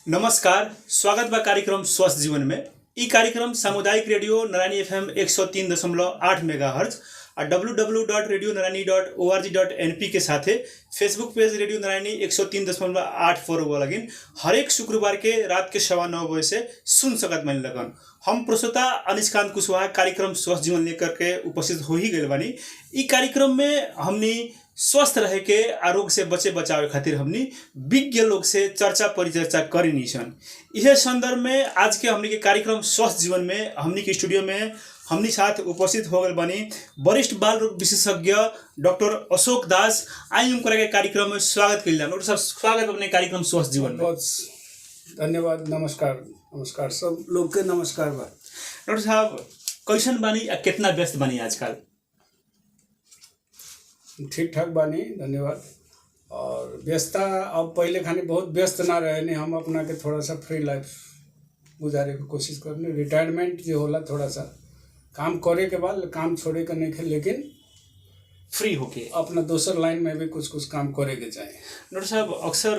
नमस्कार, स्वागत बा कार्यक्रम स्वस्थ जीवन में। ई कार्यक्रम सामुदायिक रेडियो नारायणी FM 103.8 मेगाहर्ज और www.radionarani.org.np के साथे फेसबुक पेज रेडियो नारायणी 103.8 पर लगिन हर एक शुक्रवार के रात के 9:15 बजे से सुन सकत मन लगन। हम प्रस्तुता अनिष्कांत कुशवाहा कार्यक्रम स्वस्थ जीवन लेकर के उपस्थित हो ही गए बानी। ई कार्यक्रम में हमनी स्वस्थ रहे के आरोग्य से बचे बचावे खातिर हमनी विज्ञ लोग से चर्चा परिचर्चा करी निशन। यह संदर्भ में आज के हमनी के कार्यक्रम स्वस्थ जीवन में हमनी के स्टूडियो में हमनी साथ उपस्थित हो गए बनी वरिष्ठ बाल रोग विशेषज्ञ डॉक्टर अशोक दास। आई उनका के कार्यक्रम में स्वागत कर डॉक्टर साहब, स्वागत अपने कार्यक्रम स्वस्थ जीवन में। बहुत धन्यवाद। नमस्कार नमस्कार सब लोग के नमस्कार बा। डॉक्टर साहब कैसन बानी, कितना व्यस्त बानी आजकल? ठीक ठाक बानी, धन्यवाद। और व्यस्तता अब पहले खानी बहुत व्यस्त ना रहे नहीं, हम अपना के थोड़ा सा फ्री लाइफ गुजारे की कोशिश करने। रिटायरमेंट जो होला थोड़ा सा काम करे के बाद काम छोड़े के नहीं खे, लेकिन फ्री होके अपना दूसर लाइन में भी कुछ काम करे के चाहिए। डॉक्टर साहब अक्सर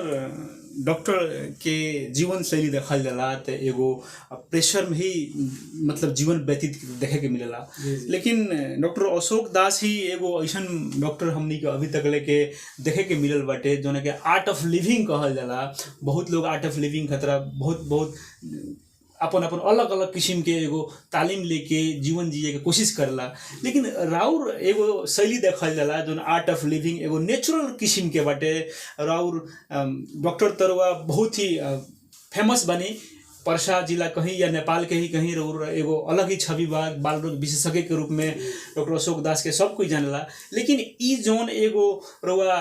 डॉक्टर के जीवन शैली देखल जाला तो एगो प्रेशर में ही मतलब जीवन व्यतीत देखे के मिलेला, लेकिन डॉक्टर अशोक दास ही एगो ऐसा डॉक्टर हमनी के अभी तक लेके देखे के मिलल बाटे जोन के आर्ट ऑफ लिविंग कहल जाला। बहुत लोग आर्ट ऑफ लिविंग खतरा बहुत अपन अपन अलग अलग किस्म के एगो तालीम लेके जीवन जिए के कोशिश करला, लेकिन राउर एगो शैली देखल जाला जो आर्ट ऑफ लिविंग एगो नेचुरल किस्म के बाटे। राउर डॉक्टर तरवा बहुत ही फेमस बनी पर्सा जिला कहीं या नेपाल के ही कहीं राउर एगो अलग ही छवि बा बाल रोग विशेषज्ञ के रूप में डॉक्टर अशोक दास के सब कोई जानला। लेकिन ई जोन एगो रउआ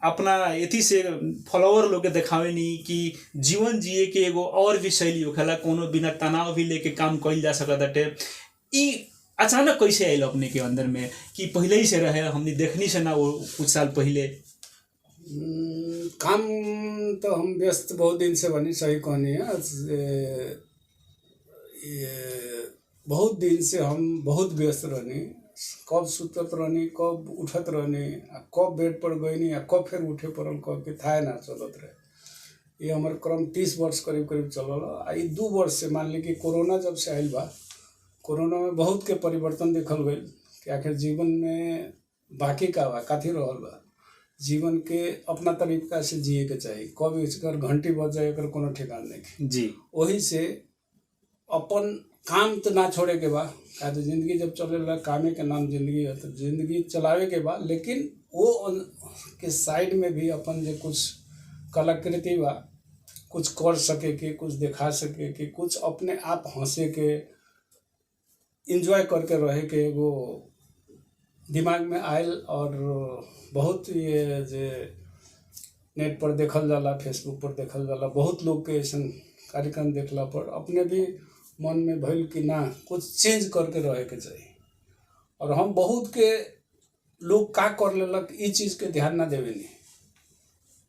अपना एथी से फॉलोअर लोग के देखावे नहीं कि जीवन जिए के एगो और भी शैली होखेला, कोनो बिना तनाव भी लेके काम कइल जा सकत बाटे। ई अचानक कैसे आइल अपने के अंदर में कि पहले ही से रहे, हमने देखनी से ना वो कुछ साल पहले? काम तो हम व्यस्त बहुत दिन से बनी, सही कहनी है। बहुत दिन से हम बहुत व्यस्त रहनी, कब सुतत रहनी, कब उठत रहनी, कब बेड पर गईनी, कब फिर उठे पड़ल, कब के थाहे ना चलत रहे। ये हमारे क्रम 30 वर्ष करीब करीब चलल। आई 2 वर्ष से मान ली कि कोरोना जब से आयल बा, कोरोना में बहुत के परिवर्तन देखल गई कि आखिर जीवन में बाकी का बा काथी रहल बा। जीवन के अपना तरीका से जिए के चाहिए, कब इसकर घंटी बज जाए एकर कोनो ठिकान नहीं जी। वही से अपन काम तो ना छोड़े के बा, का तो जिंदगी जब चलेला कामे के नाम जिंदगी है, तो जिंदगी चलावे के बा, लेकिन वो के साइड में भी अपन जो कुछ कलाकृति बा, कुछ कर सके के, कुछ दिखा सके के, कुछ अपने आप हंसे के, एंजॉय करके रहे के एगो दिमाग में आयल। और बहुत ये जे नेट पर देखल जाला, फेसबुक पर देखल जाला, बहुत लोग के ऐसा कार्यक्रम देखला पर अपने भी मन में भइल कि ना कुछ चेंज करके रहे के चाहिए। और हम बहुत के लोग का कर लेलक ई चीज़ के ध्यान ना देवे नहीं,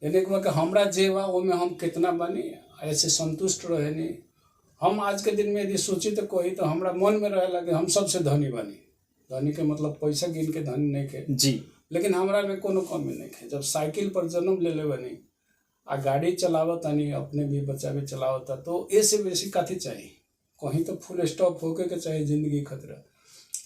यानी कि हमरा जे बा ओमे हम कितना बनी ऐसे संतुष्ट रहे नहीं। हम आज के दिन में यदि सोची तो कोई तो हमरा मन में रहेला कि हम सबसे धनी बनी। धनी के मतलब पैसा गिन के धनी नहीं के जी, लेकिन हमरा में कोनो कमी नहीं है। जब साइकिल पर जन्म ले ले बनी आ गाड़ी चलावत तनी, अपने भी बच्चा भी चलावता, तो ऐसे बेसी काथी चाहिए। कहीं तो फुल स्टॉप होके के चाहिए जिंदगी खतरा,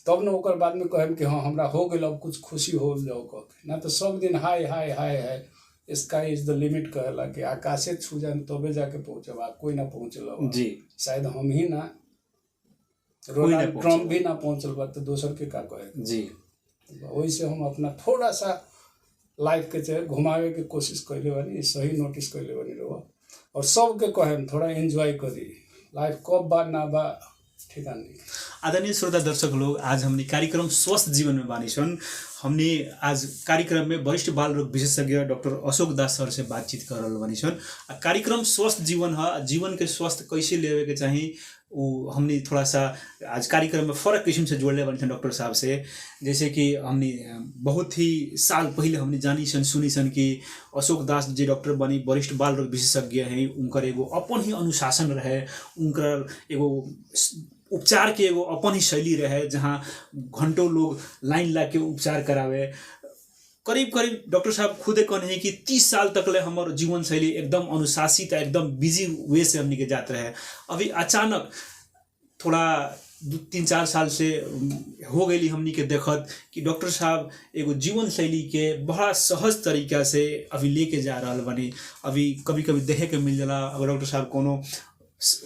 तब न ओकर बाद में कहम कि हाँ हमरा हो गया, अब कुछ खुशी हो जाओ कह के। ना तो सब दिन हाय हाय हाय हाय स्काई इज द लिमिट कहला कि आकाशे छू जाए तबे जाके पहुँचबा, कोई ना पहुँचल जी, शायद हम ही ना, डोनाल्ड ट्रम्प भी ना पहुँचल बा, तो दोसर के का कहे जी। वही से हम अपना थोड़ा सा लाइफ के चाहे घुमावे के कोशिश कैले बानी, सही नोटिस कैले बानी रहो। और सबके कहे थोड़ा एंजॉय करी, लाइफ कब बा ना बा ठिकान नहीं। आदरणीय श्रोता दर्शक लोग, आज हमने कार्यक्रम स्वस्थ जीवन में बानी सन। हमने आज कार्यक्रम में वरिष्ठ बाल रोग विशेषज्ञ डॉक्टर अशोक दास सर से बातचीत कर रहा बानी सन। कार्यक्रम स्वस्थ जीवन है, जीवन के स्वस्थ कैसे लेवे के चाहिए वो हमने थोड़ा सा आज कार्यक्रम में फ़र्क किस्म से जोड़ले बनी सन डॉक्टर साहब से। जैसे कि हमने बहुत ही साल पहले हमने जानी सन सुनी सन कि अशोक दास जी डॉक्टर बनी वरिष्ठ बाल रोग विशेषज्ञ हैं। उनकर एगो अपन ही अनुशासन रहे, उनकर एगो उपचार के एगो अपन ही शैली रहे, जहाँ घंटों लोग लाइन ला के उपचार करावे। करीब करीब डॉक्टर साहब खुदे कहने हैं कि 30 साल तक ले हमारे जीवन शैली एकदम अनुशासित एकदम बिजी वे से हमनी के जाते रहे। अभी अचानक थोड़ा 2-3-4 साल से हो गई हमनी के देखत कि डॉक्टर साहब एगो जीवन शैली के बड़ा सहज तरीका से अभी लेके जा रहा बनी। अभी कभी कभी देखे के मिल जाला, अगर डॉक्टर साहब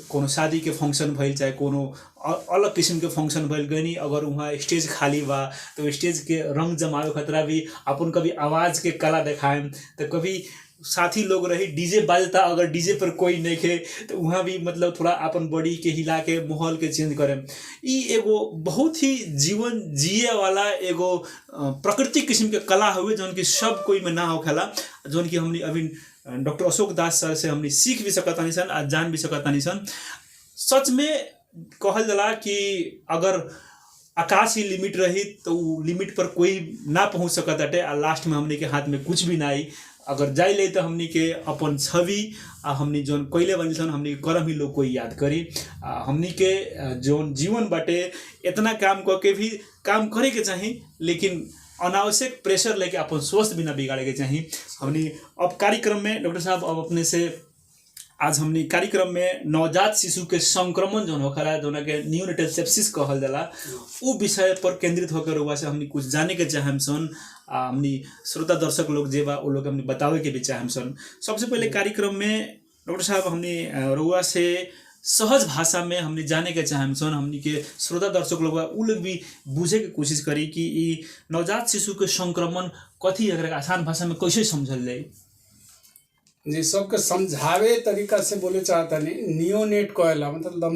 कोनो शादी के फंक्शन भइल चाहे कोनो अलग किस्म के फंक्शन भइल गनी, अगर वहाँ स्टेज खाली बा तो स्टेज के रंग जमावे खतरा भी अपन कभी आवाज़ के कला दिखाएम, तो कभी साथी लोग रही डीजे बाजता, अगर डीजे पर कोई नहीं खे तो वहाँ भी मतलब थोड़ा अपन बॉडी के हिला के माहौल के चेंज करें। ई एगो बहुत ही जीवन जिए वाला एगो प्राकृतिक किस्म के कला हुए जौन कि सब कोई में ना होखेला, जौन कि हमने अभी डॉक्टर अशोक दास सर से हमने सीख भी सकतानी सन आ जान भी सकतानी सन। सच में कहल जाला कि अगर आकाश ही लिमिट रही तो लिमिट पर कोई ना पहुँच सकत हटे आ लास्ट में हमने के हाथ में कुछ भी ना आई। अगर जाई ले तो हमनी के अपन छवि आ हमनी जोन कोइले बनी सन हमनी के कर्म ही लोग कोई याद करी। हमनी के जोन जीवन बाटे इतना काम करके भी काम करे के चाहिए, लेकिन अनावश्यक प्रेशर लेके अपन स्वास्थ्य भी ना बिगाड़े के चाहिए। हमनी अब कार्यक्रम में डॉक्टर साहब अब अपने से आज हमनी कार्यक्रम में नवजात शिशु के संक्रमण जो होखला जोना के न्यूनेटल सेप्सिस कहल जाला उ विषय पर केंद्रित होकर हुआ से हमनी कुछ जाने के चाहम सन। हमनी श्रोता दर्शक लोग जे बा उ लोग हमनी बतावे के भी चाहम सन। सबसे पहले कार्यक्रम में डॉक्टर साहब हमनी रुआ से सहज भाषा में हमनी जाने के चाहम सन, हमनी के श्रोता दर्शक लोग बा उ लोग भी बुझे के कोशिश करी कि ई नवजात शिशु के संक्रमण कथी अगर आसान भाषा में कैसे समझल जाए। जी, सबके समझावे तरीका से बोले चाहता नहीं। नियोनेट कहला मतलब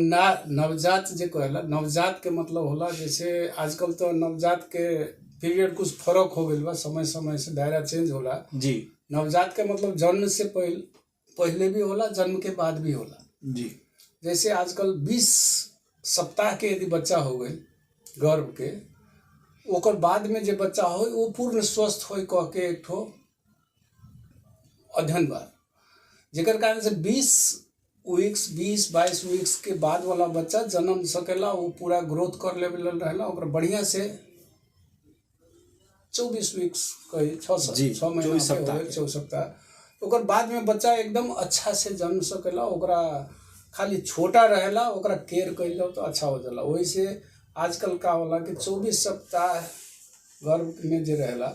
नवजात जे कहला, नवजात के मतलब होला जैसे आजकल तो नवजात के पीरियड कुछ फर्क हो गई बा, समय समय से दायरा चेंज होला जी। नवजात के मतलब जन्म से पहले भी होला, जन्म के बाद भी होला जी। जैसे आजकल 20 सप्ताह के यदि बच्चा हो गई गर्भ के, ओकर बाद में जे बच्चा हो वो पूर्ण स्वस्थ हो कह के एक ठो अध्ययन बा, जेकर कारण से 20-22 वीक्स के बाद वाला बच्चा जन्म सकेला, वो पूरा ग्रोथ कर लेवल रहेला, ओकर बढ़िया से 24 वीक्स कही 6 महीना 24 सप्ताह ओकर बाद में बच्चा एकदम अच्छा से जन्म सकेला। ओकरा खाली छोटा रहेला, ओकरा केयर कइल जाओ तो अच्छा हो जाला। वही से आजकल का होला कि 24 सप्ताह गर्भ में जे रहेला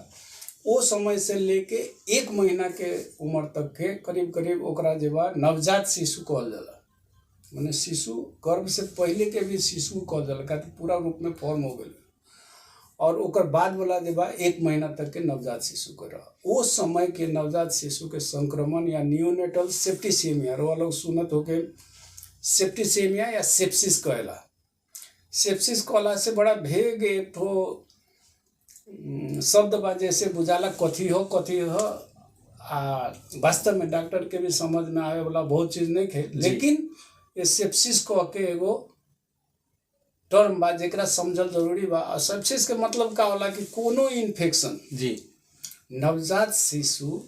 वो समय से लेके 1 महीना के उम्र तक के करीब करीब ओकरा जे बा नवजात शिशु कहल जाला। माने शिशु गर्भ से पहले के भी शिशु कहल जाला, का पूरा रूप में फॉर्म हो गई। और ओकर बाद वाला जे बा 1 महीना तक के नवजात शिशु के रहा। वो समय के नवजात शिशु के संक्रमण या नियोनेटल सेप्टिसेमिया, रो लोग सुनत होके सेप्टिसेमिया या सेप्सिस कहला। सेप्सिस कहला से बड़ा भेग एक ठो शब्द बा, जैसे बुझाला कथी हो वास्तव में डॉक्टर के भी समझ में आवे वाला बहुत चीज नहीं है, लेकिन ये सेप्सिस कह के एगो टर्म बा जेकरा समझल जरूरी बा। सेप्सिस के मतलब का होला कि कोनो इन्फेक्शन जी नवजात शिशु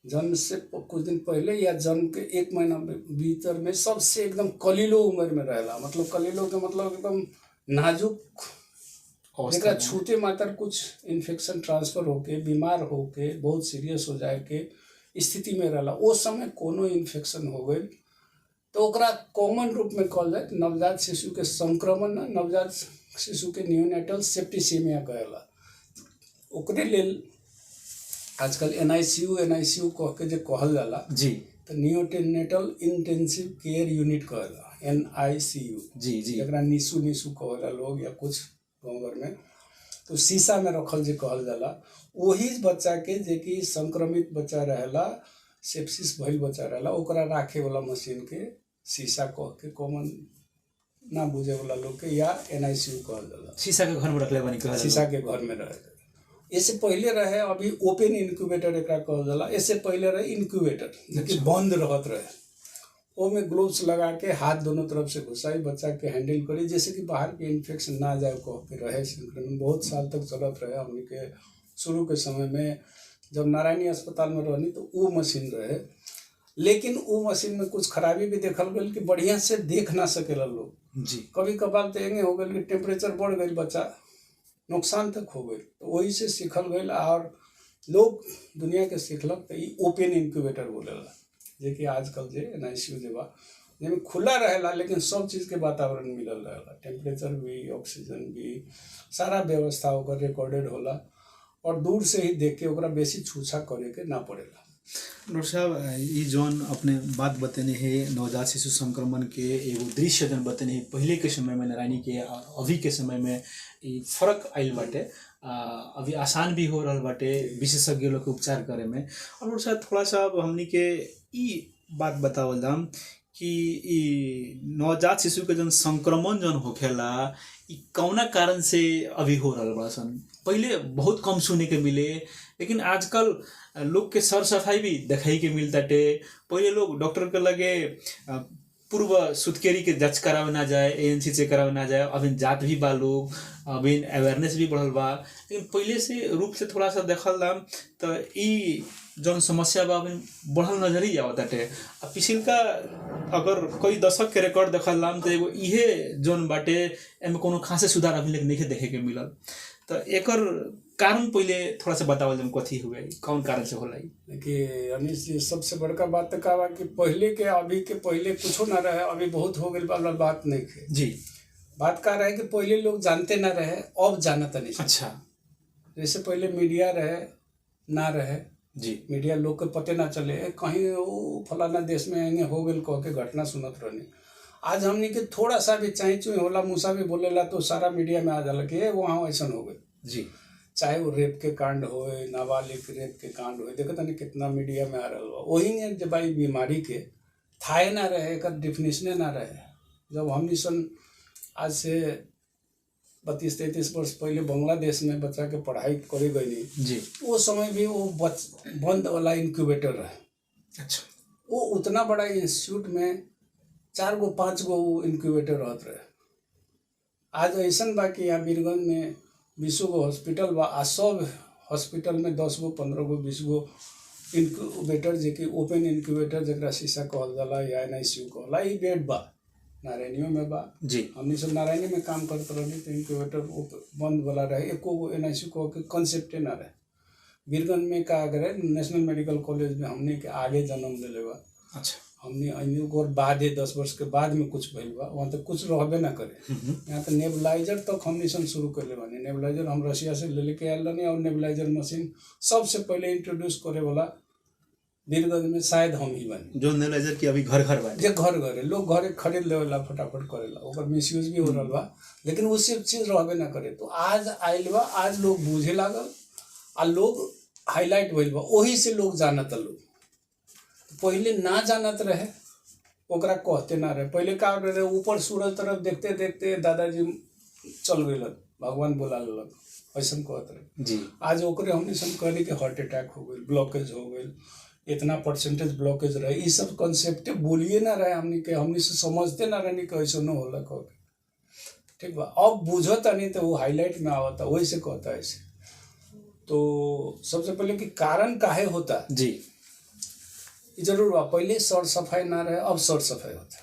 जन्म से कुछ दिन पहले या जन्म के 1 महीना भीतर में सबसे एकदम कलीलो उम्र में रहेला। मतलब कलीलो के मतलब एकदम नाजुक, जेकरा छूते मात्र कुछ इन्फेक्शन ट्रांसफर होके बीमार होके बहुत सीरियस हो जाए के स्थिति में रहला। उस समय कोनो इन्फेक्शन हो गई तो ओकरा कॉमन रूप में कहल जाए नवजात शिशु के संक्रमण, नवजात शिशु के नियोनेटल सेप्टिसेमिया कहला। ओकरे लेल आजकल NICU कह के जे कहल जाला जी, तो नियोनेटल इंटेंसिव केयर यूनिट कहला, NICU जी जी, जेकरा नीसू कहला लोग या कुछ गाँव घर में। तो शीशा में रखल जे कहल जाला वही बच्चा के जे कि संक्रमित बच्चा रहेला, सेप्सिस भइल बच्चा रहेला, ओकरा राखे वाला मशीन के शीशा कह के कॉमन ना बुझे वाला लोग के या NICU कहल जाला। शीशा के घर में रखले बनी कहल, शीशा के घर में रहे। इससे पहले रहे अभी ओपन इनक्यूबेटर एकरा कहल जाला। इससे पहले रहे इनक्यूबेटर जो कि बंद रहत रहे, वो में ग्लोव्स लगा के हाथ दोनों तरफ से घुसाई बच्चा के हैंडल करी, जैसे कि बाहर के इन्फेक्शन ना जाए कह के रहे। संक्रमण बहुत साल तक चलत रहे। हमने के शुरू के समय में जब नारायणी अस्पताल में रहनी तो वो मशीन रहे, लेकिन वो मशीन में कुछ खराबी भी देखल गई कि बढ़िया से देख ना सकेला लोग जी। कभी कभार तो एंगे हो गई कि टेम्परेचर बढ़ गई, बच्चा नुकसान तक हो गई। तो वही से सीखल गई और लोग दुनिया के सीखलक तो ई ओपन इंक्यूबेटर बोलेला, जे कि आजकल जे NICU जे बा जेमें खुला रहेला लेकिन सब चीज़ के वातावरण मिलल रहेला, टेम्परेचर भी, ऑक्सीजन भी, सारा व्यवस्था ओकर रिकॉर्डेड होला और दूर से ही देख के ओकरा बेसी छूछा करे के ना पड़ेला। डॉक्टर साहब ई जौन अपने बात बतेने है नवजात शिशु संक्रमण के एगो दृश्य जौन बतेने है पहले के समय में नारायणी के और अभी के समय में ई फर्क आइल बाटे, अभी आसान भी हो रहल बाटे विशेषज्ञ लोग के उपचार करे में। और डॉक्टर साहब थोड़ा सा अब हमनी के ई बात बतावल जाम कि ई नवजात शिशु के जौन संक्रमण जौन होखेला ई कौना कारण से अभी हो रहल बा सन। पहले बहुत कम सुने के मिले, लेकिन आजकल लोग के सर सफाई भी देखाई के मिलताटे। पहले लोग डॉक्टर के लगे पूर्व सुतकेरी के जांच करावे ना जाए, ANC चेक करावे ना जाए, अभी जात भी बा लोग, अभी अवेयरनेस भी बढ़ल बा, लेकिन पहले से रूप से थोड़ा सा देखल दाम तो ई जौन समस्या बा अभी बढ़ल नजर ही आवताटे। पिछिलका अगर कई दशक के रिकॉर्ड देखल दाम तो एगो इहे जौन बाटे एमे कोनो खासे सुधार अभी लेकिन नहीं देखे के मिलल। तो एकर कारण पहले थोड़ा सा बतावल जाए कथी हुए, कौन कारण से होला? देखिए अनिश जी, सबसे बड़का बात तो का बा कि पहले के अभी के पहले कुछो ना रहे, अभी बहुत हो गई वाला बात नहीं है जी। बात का रहे कि पहले लोग जानते ना रहे, अब जानत नहीं। अच्छा, जैसे पहले मीडिया रहे ना रहे जी, मीडिया लोग के पते ना चले, कहीं वो फलाना देश में एंगे हो गई कह के घटना सुनत रहनी। आज हमने के थोड़ा सा भी चाहे चुई होला, मूसा भी बोलेला तो सारा मीडिया में आ जाला कि वहाँ ऐसा हो गई जी। चाहे वो रेप के कांड होए, नाबालिग रेप के कांड होए, देखो तनी कितना मीडिया में आ रहा बा। वही ने जब भाई बीमारी के थाए ना रहे, एक डिफिनेशने ना रहे। जब हमनी सन आज से 32-33 वर्ष पहले बांग्लादेश में बच्चा के पढ़ाई करे गई जी, वो समय भी वो बंद वाला इंक्यूबेटर रहे। अच्छा, वो उतना बड़ा इंस्टीट्यूट में 4 गो 5 गो इंक्यूबेटर रहते रहे। आज ऐसा बा कि यहाँ बीरगंज में 20 गो हॉस्पिटल बा, आ सब हॉस्पिटल में 10 गो 15 गो 20 गो इंक्यूबेटर जे कि ओपन इंक्यूबेटर जरा शीशा कहल जाला या NICU कहला, ई बेड बा नारायणियों में बा जी। हमनी सब नारायणी में काम करते रहनी तो इंक्यूबेटर बंद वाला रहे, एको गो NICU कह के कंसेप्टे ना रहे। बीरगंज में का अगर नेशनल मेडिकल कॉलेज में हमने के आगे जन्म ले बा। अच्छा, हमने अन्य और बाद 10 वर्ष के बाद में कुछ भइल बा, वहाँ तो कुछ रहबे ना करे। यहाँ तो नेबुलाइजर तक हमने सन शुरू कर ले बानी। नेबुलाइजर हम रशिया से ले लेके आयल रहनी, और नेबुलाइजर मशीन सबसे पहले इंट्रोड्यूस करे वाला बीरगंज में शायद हम ही बानी। जो नेबुलाइजर की अभी घर घर बानी, जे घर घरे लोग घरे खरीद लेवेला, फटाफट करेला, ओकर मिसयूज भी हो रहा बा, लेकिन वो सब चीज रहबे ना करे। तो आज आइल बा, आज लोग बूझे लागल आ लोग हाईलाइट भइल बा, वही से लोग जानत लोग। पहले ना जानत रहे, ओकरा कहते ना रहे। पहले का रहे, ऊपर सूरज तरफ देखते देखते दादाजी चल गए, भगवान बोला लग, ऐसा कहत रहे जी। आज ओकरे हमने सब कहनी कि हार्ट अटैक हो गई, ब्लॉकेज हो गई, इतना परसेंटेज ब्लॉकेज रहे, ये सब कंसेप्ट बोलिए ना रहे हमने के, हमने से समझते ना रहनी कि ऐसा न होला कह के। ठीक बा, अब बुझता नहीं तो वो हाईलाइट में आवता, वही से कहता है ऐसे। तो सबसे पहले कि कारण काहे होता जी, जरूर बा। पहले सर सफाई ना रहे, अब सर सफाई होता,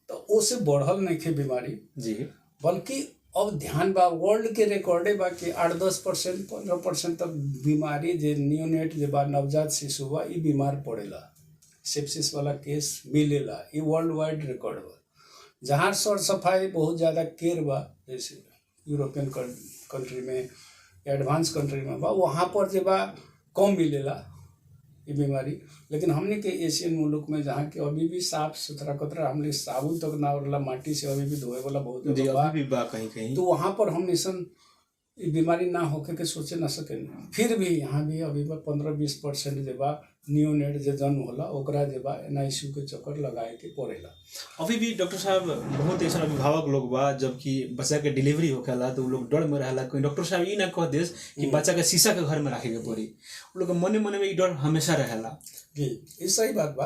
तो उससे बढ़ल नहीं थे बीमारी जी। बल्कि अब ध्यान बा, वर्ल्ड के रिकॉर्डे बा कि 8-10% 15% तक बीमारी जे नियोनेट जे बा, नवजात शिशु बा, ये बीमार पड़ेला, सेप्सिस वाला केस मिलेला, ये वर्ल्ड वाइड रिकॉर्ड बा। जहाँ सर सफाई बहुत ज़्यादा केयर बा, जैसे यूरोपियन कंट्री में, एडवांस कंट्री में बा, वहाँ पर जे बा कम मिलेला ये बीमारी। लेकिन हमने के एशियन मुल्क में जहाँ के अभी भी साफ सुथरा कतरा, हमने साबुन तक ना होला, माटी से अभी भी धोए वाला बहुत जी, बा, अभी भी बा कहीं कहीं। तो वहाँ पर हम निशन ये बीमारी ना होके के सोचे ना सके। फिर भी यहाँ भी अभी 15-20% जे बा नियोनेट जे जन्म होला, ओकरा जे बा NICU के चक्कर लगाए के पड़ेला। अभी भी डॉक्टर साहब बहुत ऐसा अभिभावक लोग बा, जबकि बच्चा के डिलीवरी होखेला तो लोग डर में रहेला, कोई डॉक्टर साहब ये ना कह देस कि बच्चा के शीशा के घर में रखे के पड़ी, लोग के मने मने में ये डर हमेशा रहेला। जी, ये सही बात बा।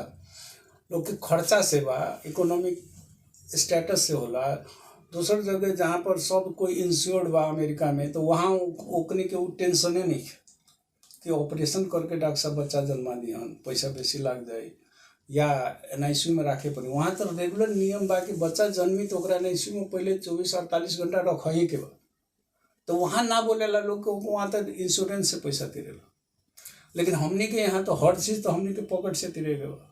लोग के खर्चा से बा, इकोनॉमिक स्टेटस से होला। दूसर जगह जहाँ पर सब कोई इंश्योर्ड बा अमेरिका में, तो वहाँ ओकनी के वो टेंशने नहीं कि ऑपरेशन करके डॉक्टर साहब बच्चा जन्मा दिहन, पैसा बेसी लाग जाए या NICU में रखे पड़ी। वहाँ तो रेगुलर नियम बा कि बच्चा जन्मी तो ओकरा NICU में पहले 24-48 घंटा रखही के बा। तो वहाँ ना बोलेला लोग को, वहाँ तो इंश्योरेंस से पैसा देला। लेकिन हमनी के यहाँ तो हर चीज़ तो हमनी के पॉकेट से तिरे गए बा।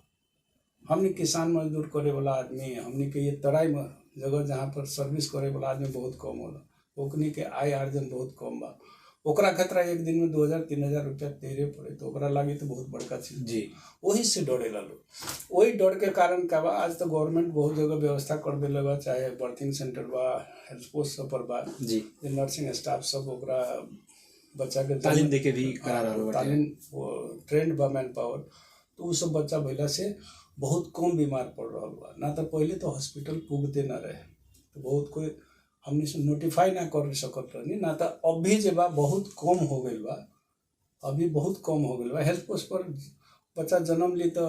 हमनी किसान मजदूर करे वाला आदमी, हमनी के ये तराई में जगह जहाँ पर सर्विस करे वाला आदमी बहुत कम होला, ओकनी के आय आर्जन बहुत कम बा। ओकरा खतरा एक दिन में 2000-3000 रुपया तेरे पड़े तो ओकरा लागी तो बहुत बड़का चीज जी। वही से डरेला लोग। वही डर के कारण का बा आज तो गवर्नमेंट बहुत जगह व्यवस्था कर देले बा, चाहे बर्थिंग सेंटर बा, हेल्थ पोस्ट सब पर बा जी, नर्सिंग स्टाफ सब ओकरा बच्चा के तालीम दे के भी करा रहल बाटे। तालीम ट्रेंड बा मैन पावर, तो उ सब बच्चा भइला से बहुत कम बीमार पड़ रहा बा। ना तो पहले तो हॉस्पिटल पुगते ना रहे, तो बहुत कोई हमने से नोटिफाई ना कर सकत रहनी, ना तो अभी जे बा बहुत कम हो गई बा, अभी बहुत कम हो गई बा। हेल्थ पोस्ट पर बच्चा जन्म ली तो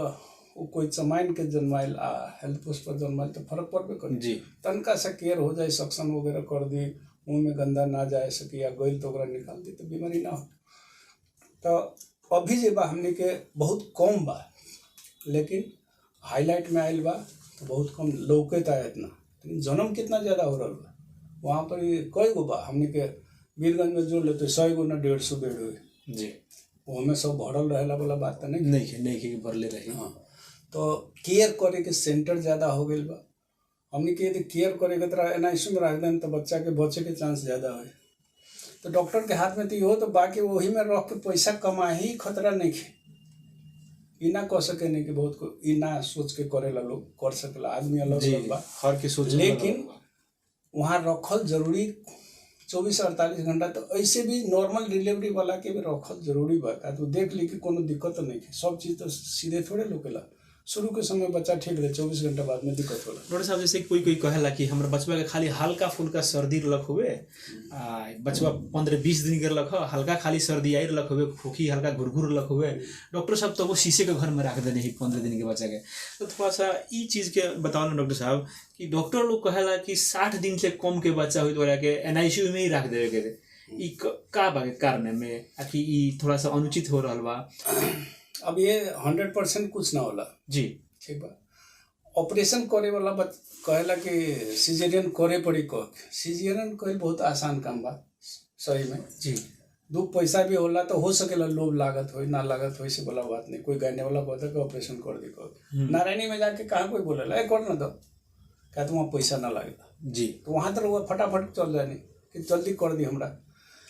वो कोई चमाइन के जन्माइल आ हेल्थ पोस्ट पर जन्माइल तो फर्क पड़बे करी जी। तनका सा केयर हो जाए, सक्शन वगैरह कर दी, मुंह में गंदा ना जाए सके या गइल तो ओकरा निकाल दी तो बीमारी ना हो। तो अभी जे बा हमने के बहुत कम बा, लेकिन हाईलाइट में आयल बा तो बहुत कम लौकत आया इतना, लेकिन जन्म कितना ज़्यादा हो रहा बा। वहाँ पर कई गो बा हमने के वीरगंज में जोड़ लेते 100 गो ना 150 बेड हुए जी, वो हमें सब भरल रहेला वाला बात तो नहीं के भरले रही। हाँ, तो केयर करे के सेंटर ज़्यादा हो गई बा। हमने के यदि केयर करे के तरह NICU में रख दें तो बच्चा के बचे के चांस ज़्यादा हो। तो डॉक्टर के हाथ में तो इहो तो बाकी वही में रख के पैसा कमा ही खतरा नहीं है। ई ना कह सके नहीं कि बहुत को ई ना सोच के करेला लोग कर सकेला, आदमी अलग अलग बा, हर के सोच लेकिन वहाँ रखल जरूरी 24-48 घंटा। तो ऐसे भी नॉर्मल डिलीवरी वाला के भी रखल जरूरी बा, का तो देख ली कि कोनो दिक्कत नहीं है। सब चीज़ तो सीधे थोड़े लोकेला, शुरू के समय बच्चा ठीक रहे 24 घंटा बाद में दिक्कत होला। डॉक्टर साहब जैसे कोई कहेला कि हमारे बचवा के खाली हल्का फुल्का सर्दी रख हुए, बचवा 15-20 दिन के रख हल्का खाली सर्दी आई रख हुए, खोखी हल्का घुरघुर रख हुए, डॉक्टर साहब तो वो शीशे के घर में रख देने ही 15 दिन के बच्चा के। तो थोड़ा सा ई चीज़ के बताओ ना डॉक्टर साहब कि डॉक्टर लोग कहेला कि 60 दिन से कम के बच्चा हुई तो के NICU में ही रख देवे के, ई का बा के कारण में आखिर ई थोड़ा सा अनुचित हो रहा बा। अब ये 100% कुछ ना होला जी, ठीक बा। ऑपरेशन करे वाला कहेला कि सिजेरियन करे पड़ी, कह सिजेरियन कहे बहुत आसान काम बा सही में जी। 2 पैसा भी होला तो हो सकेला, लोभ लागत हो ना लागत हो से बोला बात नहीं। कोई गाने वाला कहता कि ऑपरेशन कर दी, कह नारायणी में जाके कहाँ कोई बोलेला कर ना दो, क्या तो वहाँ पैसा ना लगेगा जी, तो वहाँ तो वो फटाफट चल जाने कि जल्दी कर दी हमरा।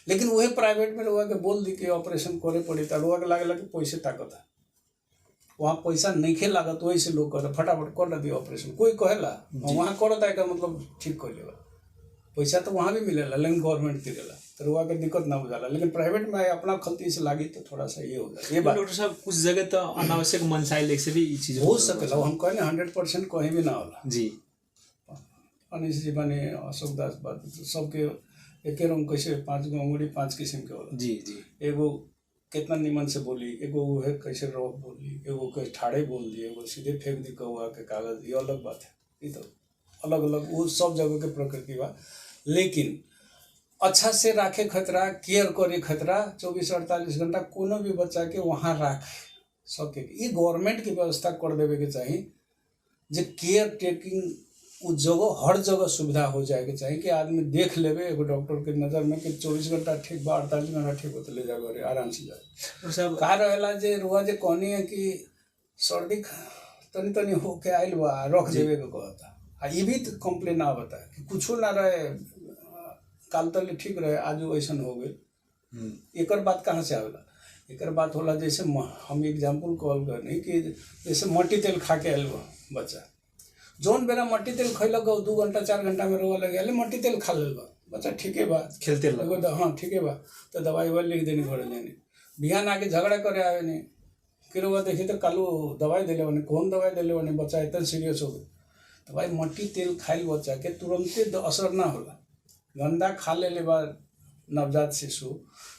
लेकिन वही प्राइवेट में लोग के बोल दी कि ऑपरेशन करे पड़ी तो लोग लागेला कि पैसे ताकत है, वहाँ पैसा नहीं खे लागत, वही से लोग कहता फटाफट कर दिया ऑपरेशन। कोई कहेला वहाँ करता है का मतलब ठीक कर लेगा, पैसा तो वहाँ भी मिलेला लेकिन गवर्नमेंट दिलेला तो रुआ के दिक्कत ना हो जाला। लेकिन प्राइवेट में अपना खलती से लागी तो थोड़ा सा ये हो जाता। ये बात डॉक्टर साहब कुछ जगह तो अनावश्यक मनसाई लेख से भी ये चीज़ हो सकेला, हम कहने 100% कहीं भी ना होला जी। अनिश जी बने अशोक दास बात सबके एक रंग कैसे 5 गो अंगुरी 5 किस्म के होला जी जी। एगो कितना निमन से बोली, एगो वो है कैसे रॉक बोली, एगो के ठाड़े बोल दिए, एगो सीधे फेंक दी कौआ के कागज, ये अलग बात है। ये तो अलग अलग वो सब जगह के प्रकृति बा। लेकिन अच्छा से राखे खतरा, केयर करे खतरा 24-48 घंटा कोनो भी बच्चा के वहाँ रख सके, ये गवर्नमेंट की व्यवस्था कर देवे के चाहिए। जो केयर टेकिंग उस जगह हर जगह सुविधा हो जाए के चाहिए कि आदमी देख लेवे एगो डॉक्टर के नज़र में कि 24 घंटा ठीक बा 48 घंटा ठीक हो तो ले जाओ घरे आराम से जाए। सब का रहेला जे रुआ जे कहनी है कि सर्दी तनी तनी होके आइल बा रख देवे के कहता, ये भी तो कंप्लेन आवता है कि कुछो ना रहे, काल तले ठीक रहे आज वैसन हो गए। एक बात कहाँ से आवेला, एक बात होला जैसे हम एग्जाम्पल कॉल करनी कि जैसे मट्टी तेल खा के आयल बा बच्चा, जौन बेरा मट्टी तेल खैलक 2 घंटा 4 घंटा में रोवा लगे मट्टी तेल खा लेल बा बच्चा, ठीक है बा खेलते लग हाँ ठीक है बा, तो दवाई ववाई लिख देनी घर लेने, बिहान आके झगड़ा करे आवे नहीं फिर वह देखी तो कालू दवाई दिले बने, कौन दवाई दिले बने, बच्चा इतना सीरियस हो गए। तो भाई मट्टी तेल खाइल बच्चा के तुरंते असर ना होला, गंदा खा ले बाद नवजात शिशु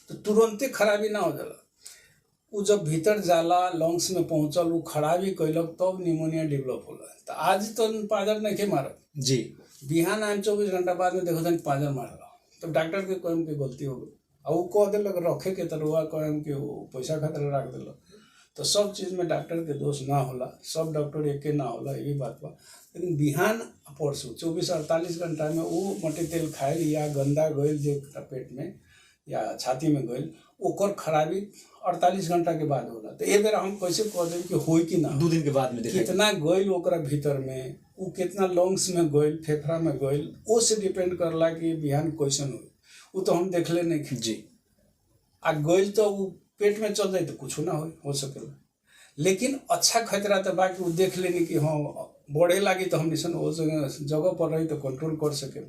तो तुरंते खराबी ना हो जाला। वो जब भीतर जाला लंग्स में पहुँचल वो खराबी कैलक तब निमोनिया डेवलप होला। तो आज तो पाजर नहीं के मारत जी, बिहान आए 24 घंटा बाद में देखो तन पाजर मारल तो डॉक्टर के कहम के गलती हो गई, और वो कह दिलक रखे के तो रुआ कहम कि वो पैसा खातिर रख दिलक। तो सब चीज़ में डॉक्टर के दोष ना होला, सब डॉक्टर एक ना होला, ये भी बात बा। लेकिन बिहान परसों 24-48 घंटा में वो मट्टी तेल खाए या गंदा गईल जो पेट में या छाती में गइल, ओकर खराबी 48 घंटा के बाद होला। तो एक बेर हम कैसे कह दें कि होई कि ना 2 दिन के बाद में देखा कितना गइल ओकरा भीतर में, उ कितना लंग्स में गइल, फेफड़ा में गइल, ओ से डिपेंड करला कि बिहान कैसन होई। उ तो हम देखले नहीं जी। आ गइल तो उ पेट में चल जाई तो कुछ ना हो सकेला। लेकिन अच्छा खतरा तो बा कि उ देख लेनी कि हाँ बढ़े लागी तो हम निसन वो जगह पर रही तो कंट्रोल कर सके।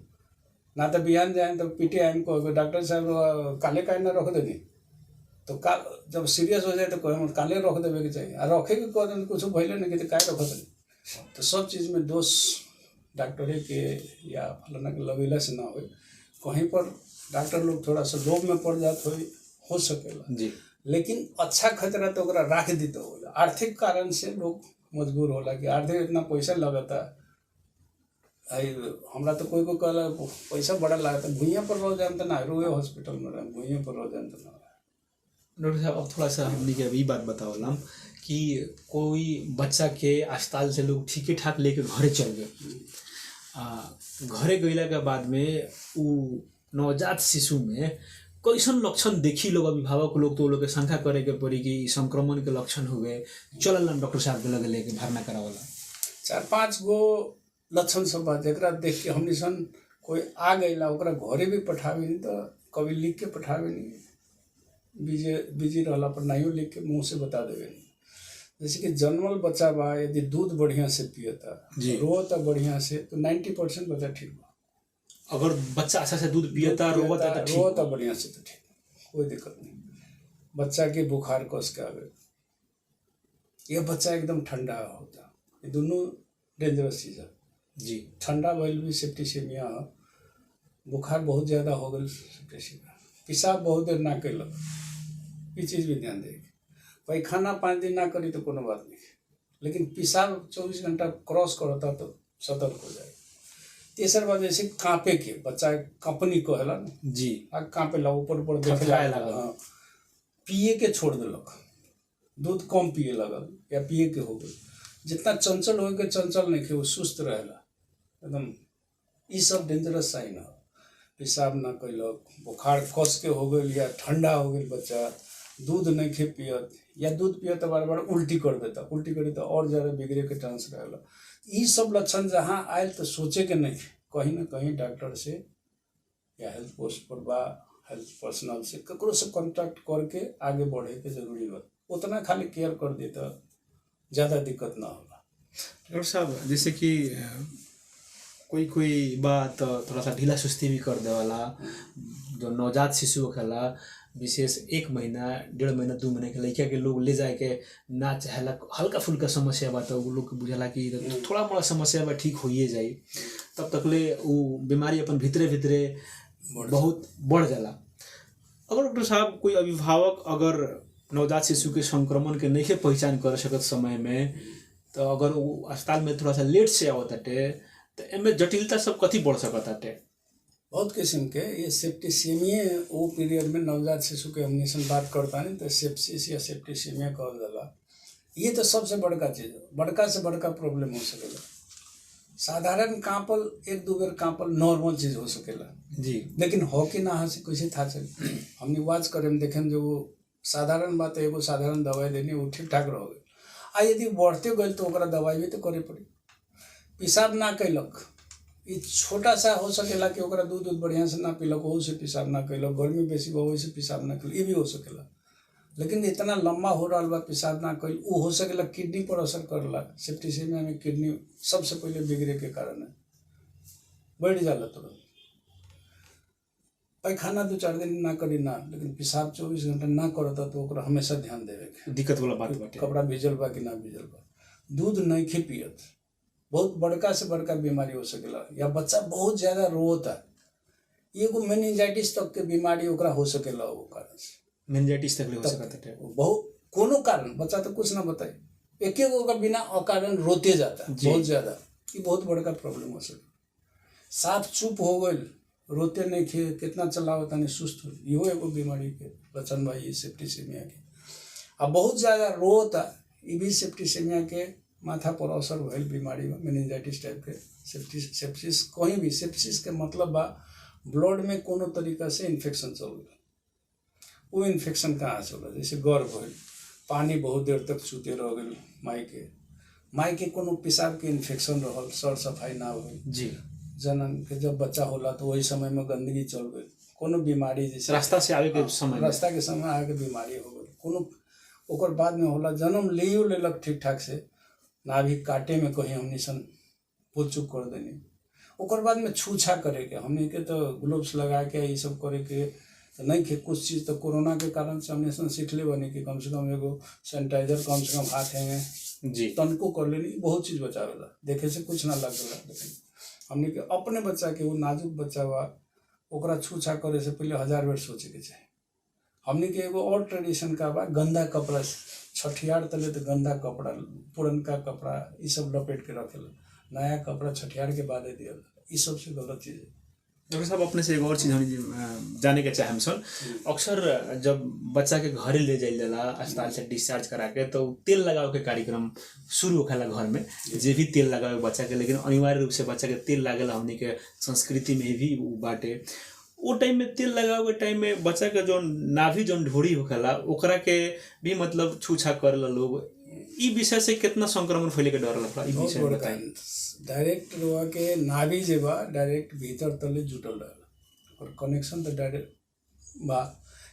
ना तो बिहान जाए तो पीटे आए को डॉक्टर साहब काले काहे ना रख देनी, तो काल जब सीरियस हो जाए तो कहे काले रख देवे के चाहिए, आ रखे के कह दें कुछ भैले नहीं तो काहे रख देनी। तो सब चीज़ में दोष डॉक्टरे के या फलाना के लगेला से ना हो, कहीं पर डॉक्टर लोग थोड़ा सा लोभ में पड़ जात हो सकेला जी। लेकिन अच्छा खतरा तो ओकरा राख दी तो होला। आर्थिक कारण से लोग मजबूर होला कि आर्थिक इतना पैसा लगता हमरा तो कोई कहला पैसा बड़ा लागता, भुइयाँ पर रह जाए तो ना रोए हॉस्पिटल में रहे, भुइयाँ पर रह जाए तो ना। डॉक्टर साहब अब थोड़ा सा हमने के अभी बात बतावला कि कोई बच्चा के अस्पताल से लोग ठीक ठाक लेके घरे चल गए, घरे गईला के बाद में उ नवजात शिशु में कैसन लक्षण देखी लोग, अभिभावक लोग तो लोग के शंका करे के पड़ी कि संक्रमण के लक्षण हुए, चलल ना डॉक्टर साहब के लगे लेके भरना करावला। 4-5 गो लक्षण सब बात एकरा देख के हमनी सन कोई आ गईला ओकरा घरे भी पठावे नहीं, तो कभी लिख के पठावे नहीं, बिजी रहला पर नहीं लिख के मुँह से बता देवे नहीं। जैसे कि जन्मल बच्चा बा यदि दूध बढ़िया से पियता, रोता बढ़िया से, तो 90% बच्चा ठीक बा। अगर बच्चा अच्छा से दूध पियता रोता बढ़िया से तो ठीक, कोई दिक्कत नहीं। बच्चा के बुखार कस के आवे, यह बच्चा एकदम ठंडा होता, ये दोनों डेंजरस चीज़ है जी। ठंडा भइल भी सेप्टिसेमिया, बुखार बहुत ज़्यादा हो गई सेप्टिसेमिया, पेशाब बहुत देर ना कैलक, ये चीज़ भी ध्यान देगी। पैखाना 5 दिन ना करी तो कोनो बात नहीं, लेकिन पेशाब 24 घंटा क्रॉस करता तो सतर्क हो जाए। तेसर बात जैसे कांपे के बच्चा कंपनी कहला ना जी, आग कांपे ला, ऊपर ऊपर देखे लगा, पिए के छोड़ दिलक, दूध कम पिए लगल या पिए के हो गई, जितना चंचल हो के चंचल नहीं खे, वो सुस्त रहेला एकदम, ये सब डेंजरस साइन है। पेशाब ना कैलक, बुखार कस के हो गई या ठंडा हो गई बच्चा, दूध नहीं खे पियत या दूध पियत तो बार बार उल्टी कर देता, उल्टी करी तो और ज़्यादा बिगड़े के चांस रहेला। ये सब लक्षण जहाँ आयल तो सोचे के नहीं, कहीं ना कहीं डॉक्टर से या हेल्थ पोस्ट पर बा हेल्थ पर्सनल से ककरो से कॉन्टैक्ट करके आगे बढ़े के जरूरी बा। उतना खाली केयर कर दे तो ज़्यादा दिक्कत ना होला। डॉक्टर साहब जैसे कि कोई बात थोड़ा सा ढीला सुस्ती भी कर देवाला, जो नवजात शिशु होखेला विशेष 1 महीना 1.5 महीना 2 महीने के लड़का के लोग ले जाए के ना चाहेला, हल्का फुल्का समस्या बा तो लोग के बुझाला कि थोड़ा मोड़ा समस्या बा ठीक होइए जाई, तब तक ले वो बीमारी अपन भीतरे भीतरे बहुत बढ़ जाला। अगर डॉक्टर साहब कोई अभिभावक अगर नवजात शिशु के संक्रमण के नहीं पहचान कर सकत समय में, तो अगर वो अस्पताल में थोड़ा सा लेट से आवताटे तो एमे जटिलता सब कथी बढ़ सकताटे? बहुत किस्म के ये सेप्टिसेमिया वो पीरियड में नवजात शिशु के हमने से बात करता नहीं तो सेप्सिस या सेप्टिसेमिया कहल जाला। ये तो सबसे बड़का चीज़ है, बड़का से बड़का प्रॉब्लम हो सकेला। साधारण कांपल 1-2 बेर कांपल नॉर्मल चीज़ हो सकेला जी, लेकिन हो कि ना से कैसे था चल हमने वाच करें देखें जो वो साधारण बात है, एगो साधारण दवाई देनी वो ठीक ठाक रह गई, आ यदि बढ़ते गए तो ओकरा दवाई भी तो करे पड़ी। पेशाब ना कैलक, ये छोटा सा हो सकेला कि ओकरा दूध बढ़िया से ना पीलक, वही से पेशाब ना कैलक, गर्मी बेसी बा वही से पेशाब ना कैलक, ये भी हो सकेला। लेकिन इतना लंबा हो रहा बा पेशाब ना कैल, वो हो सकेला किडनी पर असर करला। सेप्टिसेमिया में किडनी सबसे पहले बिगड़े के कारण है, बढ़ जाला तुरंत। पैखाना 2-4 दिन ना करी ना, लेकिन पेशाब 24 घंटा ना करता तो ओकरा हमेशा ध्यान देवे के दिक्कत वाला बात बाटे। कपड़ा भिजल बा कि ना भिजल बा, दूध नहीं खे पियत, बहुत बड़का से बड़का बीमारी हो सकेला। या बच्चा बहुत ज़्यादा रोता, एगो मेनिंजाइटिस तक के बीमारी ओकरा हो सकेला, वो कारण से मेनिंजाइटिस तक ले हो सकता है। बहुत कोनो कारण बच्चा तो कुछ ना बताए, एक गो का बिना अकारण रोते जाता बहुत ज़्यादा, ये बहुत बड़का प्रॉब्लम हो सके। साफ चुप हो गई, रोते नहीं खे, कितना चलावता नहीं, सुस्त हो, इहो एगो बीमारी के लक्षण बा ये सेप्टिसेमिया के। अब बहुत ज़्यादा रोता, ये भी सेप्टिसेमिया के माथा पर असर भइल बीमारी में, मेनिंजाइटिस टाइप के सेप्सिस कहीं भी। सेप्सिस के मतलब बा ब्लड में कोनो तरीका से इन्फेक्शन चल गया, वो इन्फेक्शन कहाँ से होला? जैसे गर्भ होल, पानी बहुत देर तक चूते रह गए माई के कोनो पेशाब के इन्फेक्शन रहल, सर सफाई ना होल जी, जनन के जब बच्चा होला तो वही समय में गंदगी चल गई, कोनो बीमारी जैसे रास्ता से आवे के समय में। रास्ता के समय आके बीमारी हो गई, कोनो ओकर बाद में होला जन्म लियो लेलक ठीक ठाक से, नाभि काटे में कहीं हमनी सन भूल चूक कर देनी, ओकर बाद में छूछा करे के हमनी के तो ग्लोव्स लगा के ये सब करे के तो नहीं के कुछ चीज़ तो कोरोना के कारण से हमने सन सीखले बनी कि कम से कम एगो सैनिटाइजर कम से कम हाथ में जी, तनको कर लेनी, बहुत चीज़ बचावेला, देखे से कुछ ना लगेला। लेकिन हमने के अपने बच्चा के वो नाजुक बच्चा बा ओकरा छूछा करे से पहले 1000 बेर सोचे के चाहिए। हमने के एगो और ट्रेडिशन का बा गंदा कपड़ा, छठियार तले तो गंदा कपड़ा, पुरनका कपड़ा ये सब लपेट के रखेला, नया कपड़ा छठियार के बाद दिया, ये सबसे गलत चीज़ है। डॉक्टर साहब अपने से एक और चीज़ हम जाने के चाहे सन, अक्सर जब बच्चा के घरे ले जाइल जाला अस्पताल से डिस्चार्ज करा के तो तेल लगाव के कार्यक्रम शुरू होखेला घर में, जे भी तेल लगावे बच्चा के, लेकिन अनिवार्य रूप से बच्चा के तेल लागेला हमनी के संस्कृति में भी उ बाटे। वो टाइम में तेल लगावे के टाइम में बच्चा के जो नाभि जो ढोरी होखेला ओकरा के भी मतलब छूछा करेला लोग, ई विषय से कितना संक्रमण फैले के डर लगता, ई विषय में बताइए। डायरेक्ट रोआ के नाभि जे बा डायरेक्ट भीतर तले जुटल रहेला और कनेक्शन तो डायरेक्ट बा,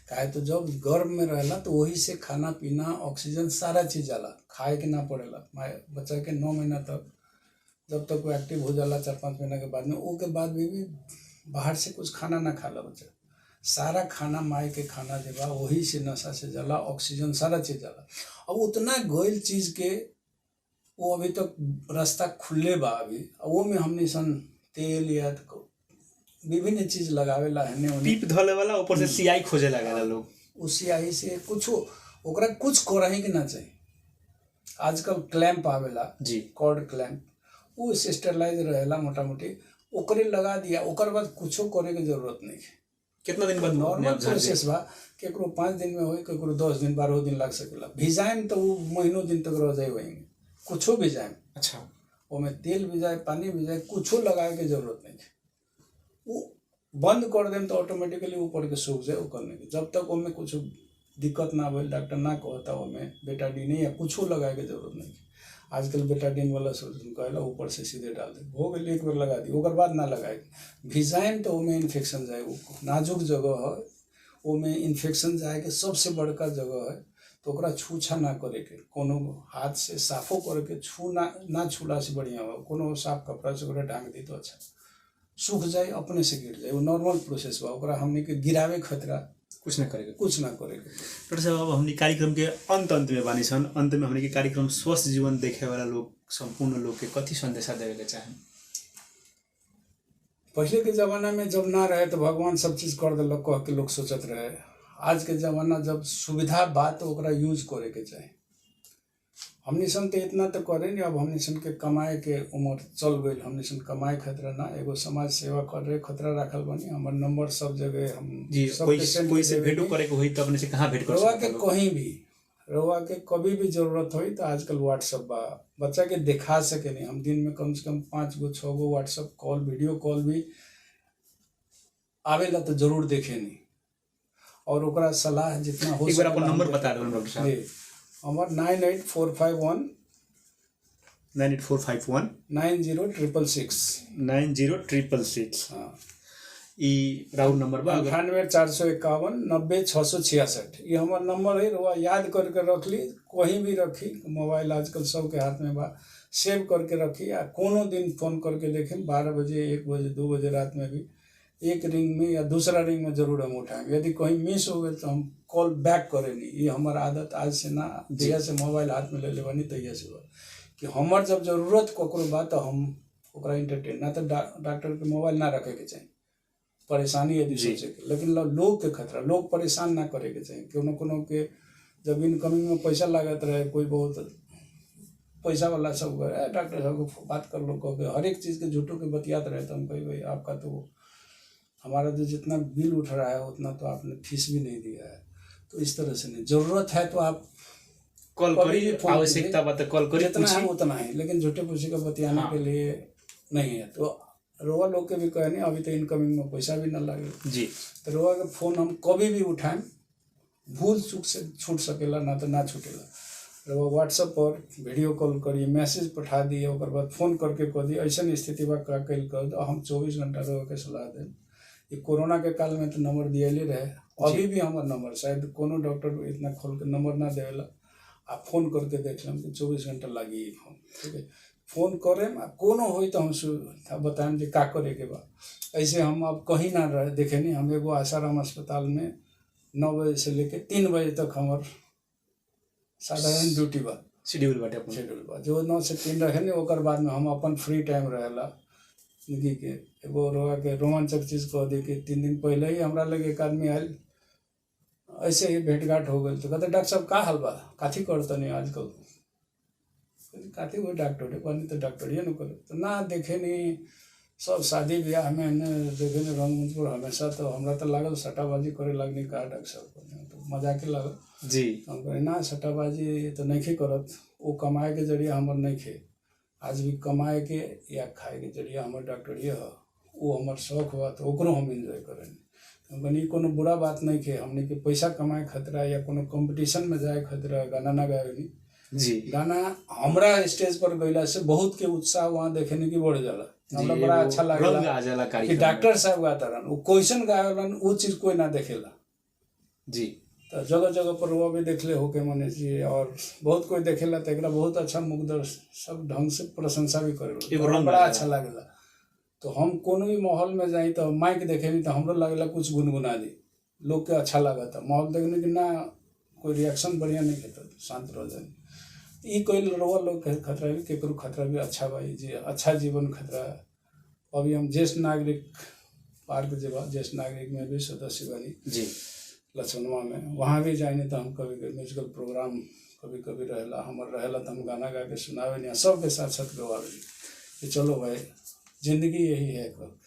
काहे तो जब गर्भ में रहेला तो वही से खाना पीना ऑक्सीजन सारा चीज जाला, खाए के ना पड़ेला। बच्चा के 9 महीना तक जब तक वो एक्टिव हो जाला 4-5 महीना के बाद में, वो के बाद भी बाहर से कुछ खाना ना खाला बच्चा, सारा खाना माई के खाना जे बा वही से नशा से जाला, ऑक्सीजन सारा चीज जाला। अब उतना गोइल चीज के वो अभी तक रास्ता खुले बा अभी, वो में हमने सन तेल या विभिन्न चीज लगावेला है, पीप धले वाला ऊपर से सियाई खोजे लागेला लोग, उस सियाही से कुछ ओकरा कुछ करही के ना चाहिए। आजकल क्लैंप आवेला जी, कॉर्ड क्लैंप, वो स्टेरलाइज रहेला मोटा मोटी, ओकरे लगा दिया, ओकर बाद कुछो करे के जरूरत नहीं है। कितना दिन बाद नॉर्मल प्रोसेस बा, केकरो 5 दिन में होई, केकरो 10 दिन 12 दिन लग सकेला। भिजाएम तो वो महीनों दिन तक रह जाए वहीं, कुछो भिजाएम, अच्छा ओमें तेल भिजाए, पानी भिजाए, कुछो लगाए के जरूरत नहीं है। वो बंद कर देम तो ऑटोमेटिकली ऊपर के सूख जाए, वो करने के जब तक ओमें कुछ दिक्कत ना हो, डॉक्टर ना कहता ओमें बेटाडीन या कुछो लगाए के जरूरत नहीं है। आजकल बेटाडीन वाला सोल्यूशन कहला ऊपर से सीधे डाल दे, हो गई एक बार लगा दी, ओकर बाद ना लगाए। भिजाएम तो ओमें इन्फेक्शन जाए, वो नाजुक जगह है, ओमें इन्फेक्शन जाए के सबसे बड़का जगह है, तो ओकरा छूछा ना करे के, कोनो हाथ से साफो करके छू ना छूला से बढ़िया हो, कोनो साफ कपड़ा से ओकरा ढांक दी तो अच्छा, सूख जाए अपने से गिर जाए, वो नॉर्मल प्रोसेस बा। ओकरा हमने के गिरावे खतरा कुछ ना करेगा, कुछ ना करेगा। डॉक्टर साहब अब हमने कार्यक्रम के अंत में बानी सन, अंत में हमने के कार्यक्रम स्वस्थ जीवन देखे वाला लोग, संपूर्ण लोग के कथी संदेशा देवे के चाहे? पहले के जमाना में जब ना रहे तो भगवान सब चीज कर दिलक कह के लोग सोचत रहे। आज के जमाना जब सुविधा बात तो ओकरा यूज करे के चाहे। हमनी सन तो इतना तो करे नहीं, अब हमनी सन के कमाए के उम्र चल गई, हमनी सन कमाए खतरा ना, एगो समाज सेवा कर रहे खतरा रखल बनी। हमार नंबर सब जगह हम जी, सब कोई से भेंटो करे के होई तो अपने से कहाँ भेंट कर रवा सकते के लोग? कहीं भी, रवा के कभी भी जरूरत होई तो आजकल व्हाट्सएप बा, बच्चा के दिखा सके नहीं। हम दिन में कम से कम 5 गो 6 गो व्हाट्सएप कॉल, वीडियो कॉल भी आवेला तो जरूर देखे नहीं, और ओकरा सलाह जितना हो एक बार अपन नंबर बता दो डॉक्टर साहब। जी, हमार 98451 98451 90666। 90666 हाँ, ई राउंड नंबर बा। 98 451 90 666 ये हमार नंबर है। रवा याद करके रख ली, कहीं भी रखी, मोबाइल आजकल सबके हाथ में बा, सेव करके रखी। या कोनो दिन फोन करके देखें 12 बजे 1 बजे 2 बजे रात में भी, एक रिंग में या दूसरा रिंग में जरूर हम उठाएंगे। यदि कहीं मिस हो गए तो हम कॉल बैक करें नहीं। ये हमारा आदत आज से ना, जहिया से मोबाइल हाथ में ले ले बनी तहिया से बा कि हमार जब जरूरत ककरो बा तो हम ओकरा इंटरटेन ना, तो डॉक्टर के मोबाइल ना रखे के चाहिए, परेशानी यदि सोचे के। लेकिन लोग के खतरा, लोग परेशान ना करे के चाहिए। कोनो के जब इनकमिंग में पैसा लागत रहे, कोई बहुत पैसा वाला सब डॉक्टर साहब को बात कर लो कह के हर एक चीज़ के झूठों के बतियात रहे, तो हम कही भाई आपका तो हमारा जो जितना बिल उठ रहा है उतना तो आपने फीस भी नहीं दिया है। तो इस तरह से नहीं, जरूरत है तो आप कॉल करिए, आवश्यकता बात कॉल करिए, जितना है उतना है, लेकिन झूठे पूछे का बतियाने के लिए नहीं है। तो रोआ लोग के भी कहे नहीं, अभी तो इनकमिंग में पैसा भी ना लगे जी, तो रोआ के फोन हम कभी भी उठाएं भूल चूक से छूट सकेला ना तो ना छूटेला। रउआ व्हाट्सएप पर वीडियो कॉल करिए, मैसेज पठा दिए, ओकर बाद फोन करके कह दिए ऐसा स्थिति बा का कल कर दो, हम 24 घंटा रह के सलाह दें। ये कोरोना के काल में तो नंबर दिएले रहे, अभी भी हमार नंबर शायद कोनो डॉक्टर इतना खोल के नंबर ना देवेला। आप फोन करके देख लें कि 24 घंटा लगी फोन, ठीक है। फोन करें कोनो हो तो हम बताएं कि का करे के बा। ऐसे हम अब कहीं ना रहे देखे नहीं, हम एगो आसाराम अस्पताल में 9 बजे से लेके 3 बजे तक हमार साधारण ड्यूटी बा, शेड्यूल बाटे अपन शेड्यूल बा। जो 9 से 3 रहे नहीं, ओकर बाद में हम अपन फ्री टाइम रहेला जिंदगी के। एगो रोआ के रोमांचक चीज कह दी कि 3 दिन पहले ही हमरा लगे एक आदमी आयल, ऐसे ही भेंट घाट हो गई तो कहते डॉक्टर साहब का हाल बा, काथी करते नहीं आजकल, काथी वो डॉक्टर है कहनी तो डॉक्टर ये न करे तो ना देखे नहीं। सब शादी ब्याह में देखे नहीं रंगमंच पर हमेशा, तो हमरा तो लागल सट्टाबाजी करे लगनी का डॉक्टर साहब तो मजाक लागल जी। हम कहे ना सट्टाबाजी तो नहीं करत, वो कमाए के जरिया हमर नहीं खे, आज भी कमाए के या खाए के जरिया हमर डॉक्टर ये है, वो हमर शौक बा तो ओकरो हम एंजॉय करें। बनी कोनो बुरा बात नहीं खे, हमने के पैसा कमाए खतरा या कोनो कंपटीशन में जाए खतरा गाना ना गावे जी। गाना हमरा स्टेज पर गईला से बहुत के उत्साह वहाँ देखने की बढ़ जाला, हमरा बड़ा अच्छा लागेला कि डॉक्टर साहब गाता रहन, वो क्वेश्चन गावेलन, वो चीज कोई ना देखेला जी। तो जगह जगह पर वो भी देखले होके मने जी, और बहुत कोई देखेला तो एकरा बहुत अच्छा मुग्ध सब ढंग से प्रशंसा भी करेला, बड़ा अच्छा लागेला। तो हम कोनो भी माहौल में जाई तो माइक देखे नहीं तो हमरो लागेला कुछ गुनगुना दी, लोग के अच्छा लागता। माहौल देखने की ना कोई रिएक्शन बढ़िया नहीं खेता, शांत रह जाए। ई कोई लड़वा लोग के खतरा भी केकरो खतरा भी अच्छा भाई जी, अच्छा जीवन खतरा। अभी हम ज्येष्ठ नागरिक पार्क जेबा, ज्येष्ठ नागरिक में भी सदस्य बनी जी लक्ष्मणवा में, वहाँ भी जाए तो हम कभी कभी म्यूजिकल प्रोग्राम कभी कभी रहेला हमर रहेला तो हम गाना गा के सुनावे नहीं, सबके साथ साथ गवावे कि चलो भाई जिंदगी यही है एक वक्त।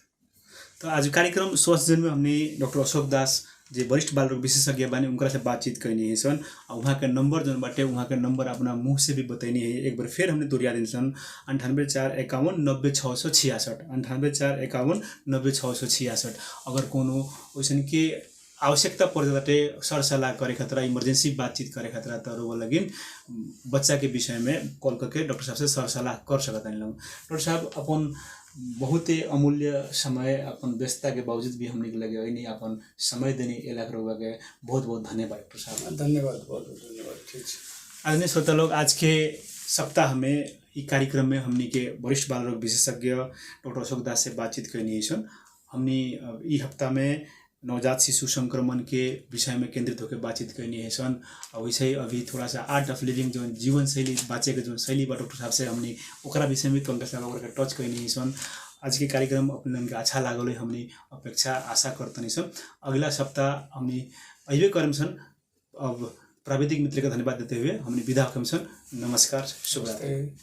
तो आज कार्यक्रम स्वस्थ जन में हमने डॉक्टर अशोक दास जो वरिष्ठ बाल रोग विशेषज्ञ बानी उनका से बातचीत करनी है सन, और वहाँ के नंबर जन बाटे वहाँ के नंबर अपना मुँह से भी बतानी है। एक बार फिर हमने दोहरा दिन सन 9845190666 9845190666। अगर कोनो वैसन के आवश्यकता पड़ जाते सर सलाह करे खतरा, इमरजेंसी बातचीत करे खतरा, तो वो लगिन बच्चा के विषय में कॉल करके डॉक्टर साहब से सर सलाह कर सकता नहीं लोग। डॉक्टर साहब अपन बहुत ही अमूल्य समय अपन व्यस्तता के बावजूद भी हमने लगे नहीं अपन समय देने इलाक रोगा के बहुत बहुत धन्यवाद डॉक्टर साहब। धन्यवाद, बहुत बहुत धन्यवाद। ठीक है आदरणीय श्रोता लोग, आज के सप्ताह में ये कार्यक्रम में हमने के वरिष्ठ बाल रोग विशेषज्ञ डॉक्टर अशोक दास से बातचीत करनी है। हमने ये हफ्ता में नवजात शिशु संक्रमण के विषय में केंद्रित होकर बातचीत करनी है सन। और वैसे ही अभी थोड़ा सा आर्ट ऑफ लिविंग जो जीवन शैली बाँचे के जो शैली बा डॉक्टर साहब से हमने ओकरा विषय में कंका साहब टच करनी है सन। आज के कार्यक्रम अपने लोगन के अच्छा लागल है, हमने अपेक्षा आशा करते सन। अगला सप्ताह हमने अबे करम सन। अब प्राविधिक मित्र का धन्यवाद देते हुए हमने विदा करम सन। नमस्कार, शुभ रात्रि।